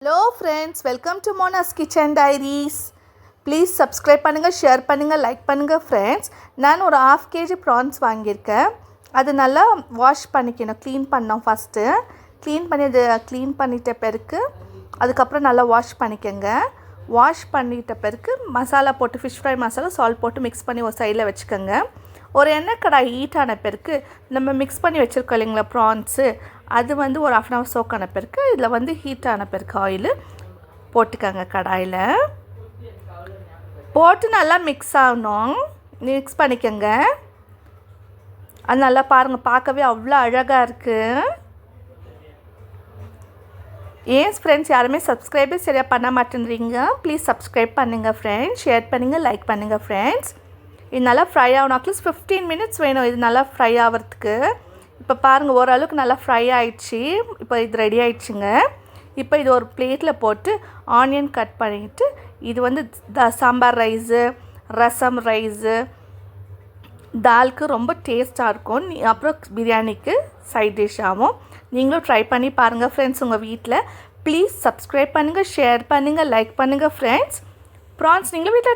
Hello friends, welcome to Mona's Kitchen Diaries. Please subscribe பண்ணுங்க, share பண்ணுங்க, like பண்ணுங்க friends. நான் ஒரு 1/2 kg ப்ரான்ஸ் வாங்கியிருக்கேன். அது நல்லா வாஷ் பண்ணிக்கணும், க்ளீன் பண்ணோம் ஃபஸ்ட்டு. க்ளீன் பண்ணிட்ட பிறகு அதுக்கப்புறம் நல்லா வாஷ் பண்ணிக்கோங்க. வாஷ் பண்ணிட்ட பிறகு மசாலா போட்டு ஃபிஷ் ஃப்ரை மசாலா சால்ட் போட்டு மிக்ஸ் பண்ணி ஒரு சைடில் வச்சுக்கோங்க. ஒரு எண்ணெய் கடாய் ஹீட் ஆன பிறகு நம்ம மிக்ஸ் பண்ணி வச்சுருக்கோம் இல்லைங்களா ப்ரான்ஸு, அது வந்து ஒரு 1/2 hour சோக் ஆன பிறகு இதில் வந்து ஹீட் ஆன பிறகு ஆயில் போட்டுக்கோங்க. கடாயில் போட்டு நல்லா மிக்ஸ் ஆகணும், மிக்ஸ் பண்ணிக்கோங்க. அது நல்லா பாருங்கள், பார்க்கவே அவ்வளோ அழகாக இருக்குது. ஏன் ஃப்ரெண்ட்ஸ் யாருமே சப்ஸ்கிரைபே சரியாக பண்ண மாட்டேன்றீங்க? ப்ளீஸ் சப்ஸ்கிரைப் பண்ணுங்கள் ஃப்ரெண்ட்ஸ், ஷேர் பண்ணுங்கள், லைக் பண்ணுங்கள் ஃப்ரெண்ட்ஸ். இது நல்லா ஃப்ரை ஆகணும். அட்லீஸ்ட் 15 minutes வேணும் இது நல்லா ஃப்ரை ஆகிறதுக்கு. இப்போ பாருங்கள், ஓரளவுக்கு நல்லா ஃப்ரை ஆகிடுச்சி. இப்போ இது ரெடி ஆகிடுச்சிங்க. இப்போ இது ஒரு பிளேட்டில் போட்டு ஆனியன் கட் பண்ணிவிட்டு, இது வந்து சாம்பார் ரைஸு, ரசம் ரைஸு, தாலுக்கு ரொம்ப டேஸ்ட்டாக இருக்கும். அப்புறம் பிரியாணிக்கு சைட் டிஷ் ஆகும். நீங்களும் ட்ரை பண்ணி பாருங்கள் ஃப்ரெண்ட்ஸ் உங்கள் வீட்டில். ப்ளீஸ் சப்ஸ்கிரைப் பண்ணுங்கள், ஷேர் பண்ணுங்கள், லைக் பண்ணுங்கள் ஃப்ரெண்ட்ஸ். ப்ரான்ஸ் நீங்களும் வீட்டில்